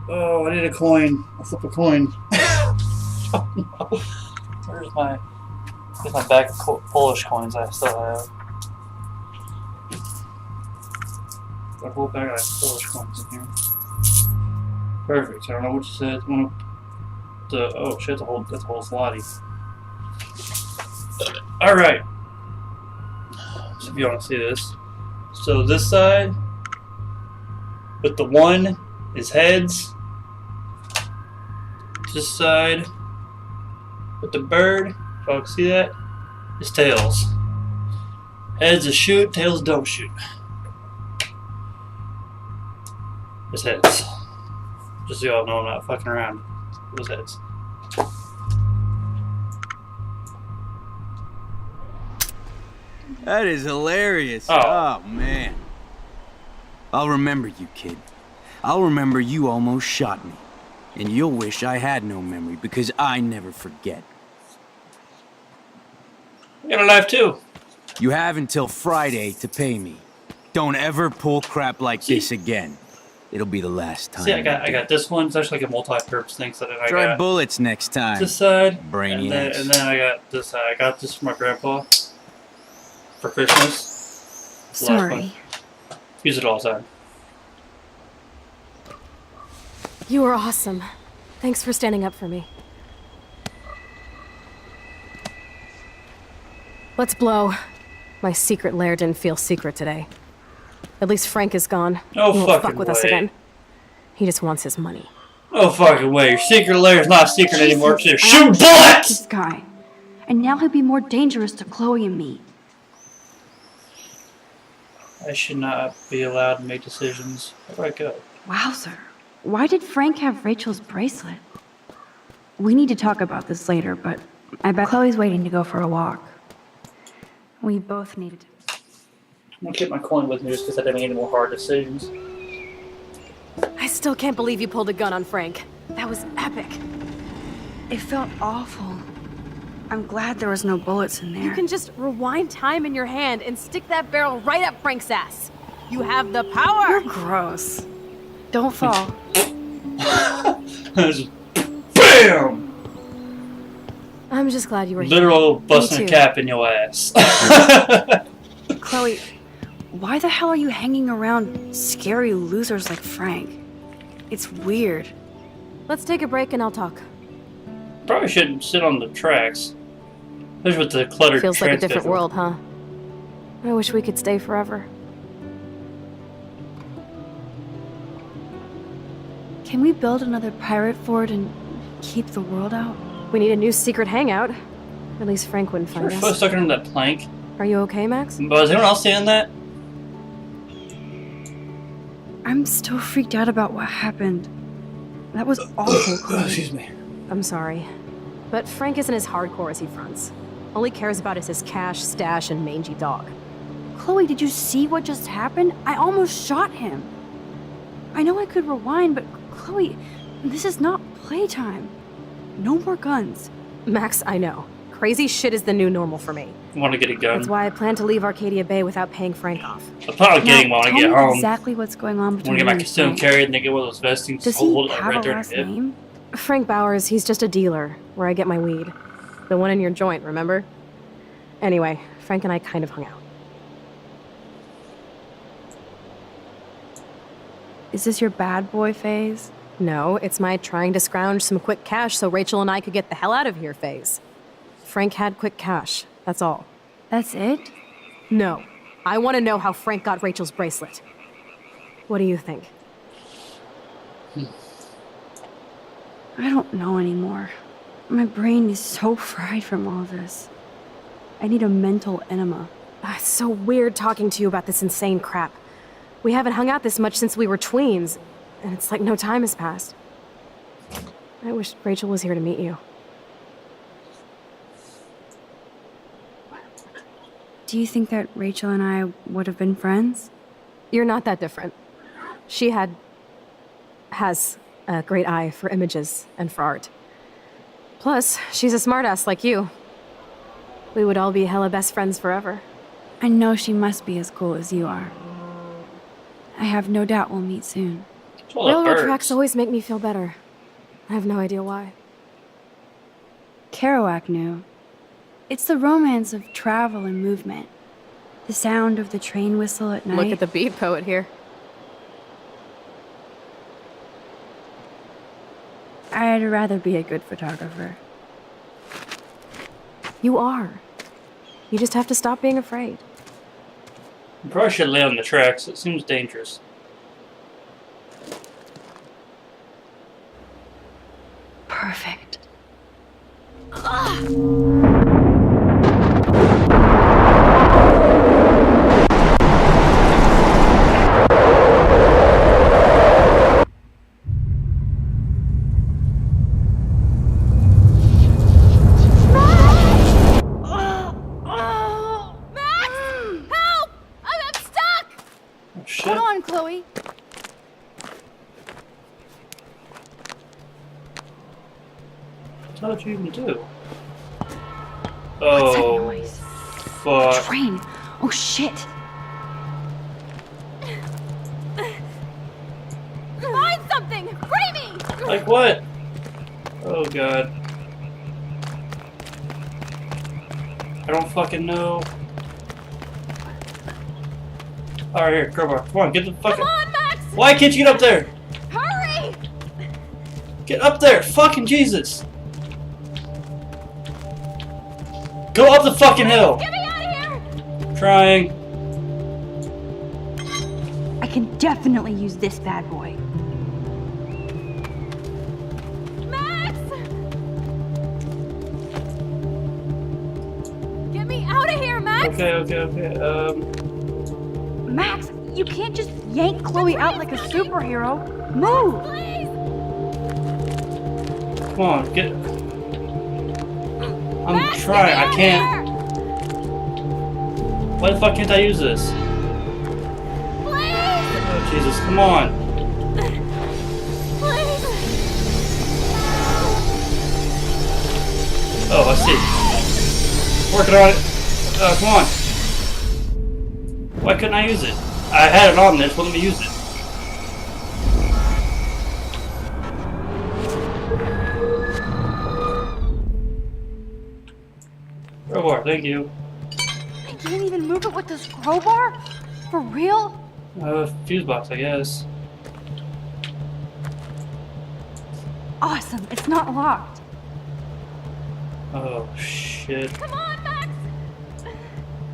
Oh, I need a coin. I'll flip a coin. Oh, no. Where's my bag of Polish coins I still have? A whole bag of Polish coins in here. Perfect. I don't know what you said. Oh shit, that's a whole slotty. Alright. So if you want to see this. So this side with the 1 is heads. This side with the bird, folks, see that? Is tails. Heads is shoot, tails don't shoot. It's heads. Just so y'all know I'm not fucking around. It was heads. That is hilarious. Oh. Oh, man. I'll remember you, kid. I'll remember you almost shot me. And you'll wish I had no memory, because I never forget. You got a life too. You have until Friday to pay me. Don't ever pull crap like this again. It'll be the last time. See, I got this one. It's actually like a multi-purpose thing. So then I Try got bullets next time. this side, Brainiacs. and then I got this side. I got this from my grandpa for Christmas. It's a lot of fun. Sorry. Use it all the time. You were awesome. Thanks for standing up for me. Let's blow. My secret lair didn't feel secret today. At least Frank is gone. No he won't fucking fuck with us way. again. He just wants his money. No fucking way. Your secret lair is not a secret anymore. You're Jesus, I shooting this bullets! guy. And now he'll be more dangerous to Chloe and me. I should not be allowed to make decisions. Where do I go? Wowzer. Why did Frank have Rachel's bracelet? We need to talk about this later, but I bet Chloe's waiting to go for a walk. We both needed to. I'm gonna keep my coin with me just because I didn't make any more hard decisions. I still can't believe you pulled a gun on Frank. That was epic. It felt awful. I'm glad there was no bullets in there. You can just rewind time in your hand and stick that barrel right up Frank's ass. You have the power! You're gross. Don't fall. Just BAM! I'm just glad you were here. Literal busting Me a too. cap in your ass. Chloe, why the hell are you hanging around scary losers like Frank? It's weird. Let's take a break and I'll talk. Probably shouldn't sit on the tracks. Especially with the cluttered Feels like a train different schedule. world, huh? I wish we could stay forever. Can we build another pirate fort and keep the world out? We need a new secret hangout. At least Frank wouldn't We're find supposed us. to stuck under that plank. Are you okay, Max? But is anyone else seeing that? I'm still freaked out about what happened. That was awful, Chloe. Excuse me. I'm sorry. But Frank isn't as hardcore as he fronts. All he cares about is his cash, stash, and mangy dog. Chloe, did you see what just happened? I almost shot him. I know I could rewind, but Chloe, this is not playtime. No more guns. Max, I know. Crazy shit is the new normal for me. I want to get a gun. That's why I plan to leave Arcadia Bay without paying Frank off. I'll probably get him when I tell get me home. exactly what's going on I want between to get you my and concealed Frank. carry and then get one of those vestings. Does hold he it have right a there in last the hip. name? Frank Bowers, he's just a dealer, where I get my weed. The one in your joint, remember? Anyway, Frank and I kind of hung out. Is this your bad boy phase? No, it's my trying to scrounge some quick cash so Rachel and I could get the hell out of here phase. Frank had quick cash, that's all. That's it? No, I want to know how Frank got Rachel's bracelet. What do you think? I don't know anymore. My brain is so fried from all this. I need a mental enema. It's so weird talking to you about this insane crap. We haven't hung out this much since we were tweens, and it's like no time has passed. I wish Rachel was here to meet you. Do you think that Rachel and I would have been friends? You're not that different. She has a great eye for images and for art. Plus, she's a smartass like you. We would all be hella best friends forever. I know she must be as cool as you are. I have no doubt we'll meet soon. It's all the Railroad birds. tracks always make me feel better. I have no idea why. Kerouac knew. It's the romance of travel and movement. The sound of the train whistle at night. Look at the beat poet here. I'd rather be a good photographer. You are. You just have to stop being afraid. You probably should lay on the tracks. It seems dangerous. Perfect. Oh, shit. Hold on, Chloe. What did you even do? What's that Oh, noise? fuck. Train. Oh, shit. Find something! Free me! Like what? Oh god. I don't fucking know. Alright, here, crowbar. Come on, get the fucking. Come on, Max! Why can't you get up there? Hurry! Get up there! Fucking Jesus! Go up the fucking hill! Get me out of here! Trying. I can definitely use this bad boy. Max! Get me out of here, Max! Okay. Max, you can't just yank Chloe out like a superhero. Move! Please! Come on, get. I'm Max, trying. get me I out of can't. Why the fuck can't I use this? here! Please! Oh Jesus! Come on. Please! Oh, I see. Working on it. Come on. Why couldn't I use it? I had it on there, so let me use it. Crowbar, thank you. I can't even move it with this crowbar? For real? Fuse box, I guess. Awesome, it's not locked. Oh, shit. Come on, Max!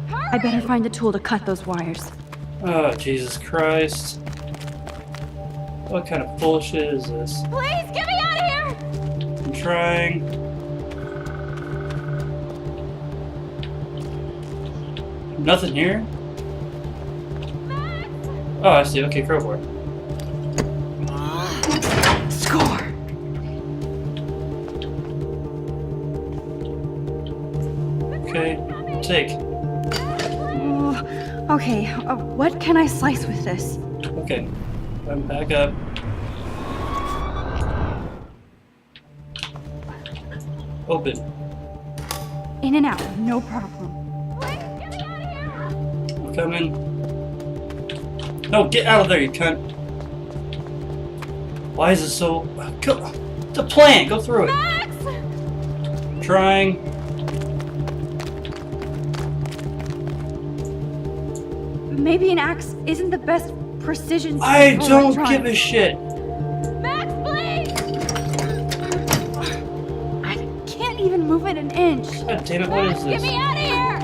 Hurry! I better find a tool to cut those wires. Oh, Jesus Christ. What kind of bullshit is this? Please, get me out of here! I'm trying. Nothing here? Max! Oh, I see. Okay, crowbar. Score! Okay, take. Okay, what can I slice with this? Okay, I'm back up. Open. In and out, no problem. Please, get me out of here! I'm coming. No, get out of there, you cunt. Why is it so... Go... The plant! Go through it. Max! Trying. Maybe an axe isn't the best precision. I for don't electronics. give a shit. Max, please! I can't even move it an inch. God damn it, what is Max, get this? me out of here!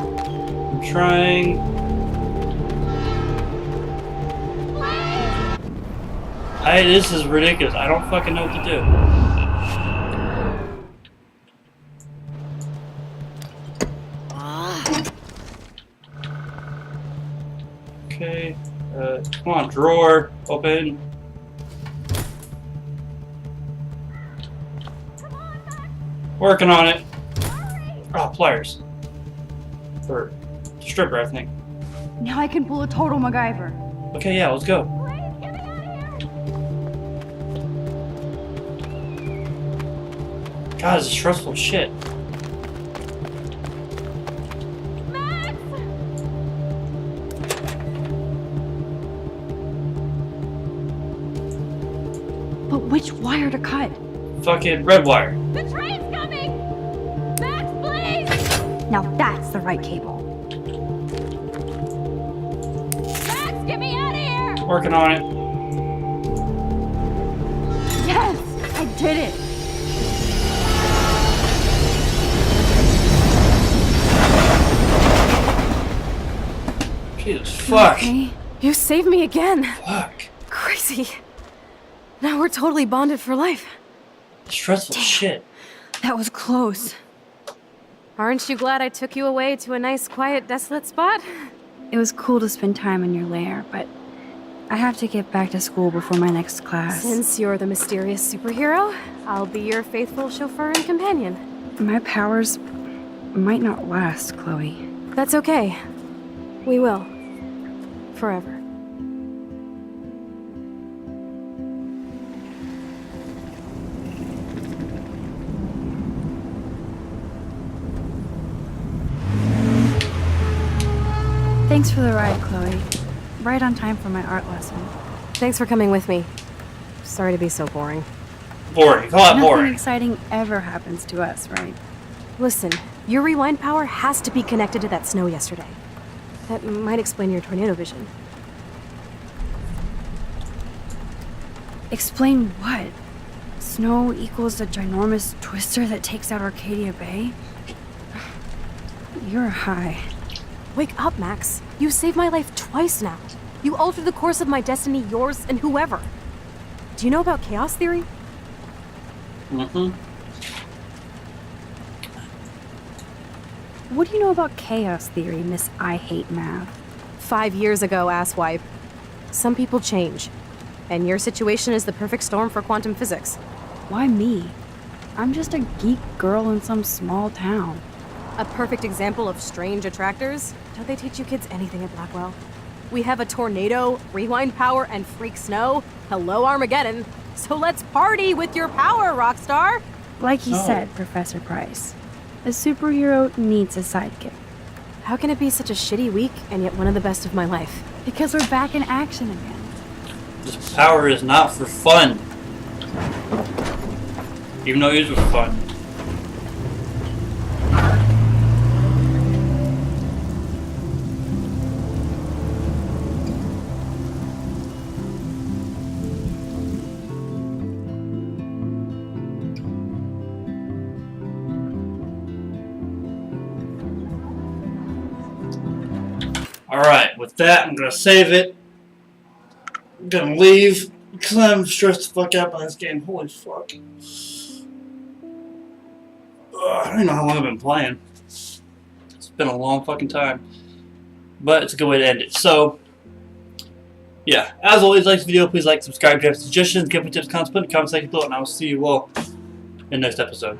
I'm trying. This is ridiculous. I don't fucking know what to do. Okay. Come on, drawer. Open. Working on it. Oh, pliers. For stripper, I think. Now I can pull a total MacGyver. Okay, yeah, let's go. God, this is stressful shit. But which wire to cut? Fucking red wire. The train's coming! Max, please! Now that's the right cable. Max, get me out of here! Working on it. Yes! I did it! Jesus, fuck. Okay. You saved me again. Fuck. Crazy. Now we're totally bonded for life. Stressful shit. That was close. Aren't you glad I took you away to a nice, quiet, desolate spot? It was cool to spend time in your lair, but I have to get back to school before my next class. Since you're the mysterious superhero, I'll be your faithful chauffeur and companion. My powers might not last, Chloe. That's okay. We will. Forever. Thanks for the ride, Chloe. Right on time for my art lesson. Thanks for coming with me. Sorry to be so boring. Boring. Call it Nothing boring. exciting ever happens to us, right? Listen, your rewind power has to be connected to that snow yesterday. That might explain your tornado vision. Explain what? Snow equals a ginormous twister that takes out Arcadia Bay? You're high. Wake up, Max. You saved my life twice now. You altered the course of my destiny, yours, and whoever. Do you know about chaos theory? Mm-hmm. What do you know about chaos theory, Miss I Hate Math? 5 years ago, asswipe. Some people change. And your situation is the perfect storm for quantum physics. Why me? I'm just a geek girl in some small town. A perfect example of strange attractors? Don't they teach you kids anything at Blackwell? We have a tornado, rewind power, and freak snow. Hello, Armageddon. So let's party with your power, Rockstar! Like you Oh. said, Professor Price, a superhero needs a sidekick. How can it be such a shitty week and yet one of the best of my life? Because we're back in action again. This power is not for fun. Even though it was fun. Alright, with that, I'm gonna save it. I'm gonna leave because I'm stressed the fuck out by this game. Holy fuck. I don't even know how long I've been playing. It's been a long fucking time. But it's a good way to end it. So, yeah. As always, like this video, please like, subscribe, if you have suggestions, give me tips, comments, put in the comment section below, and I will see you all in the next episode.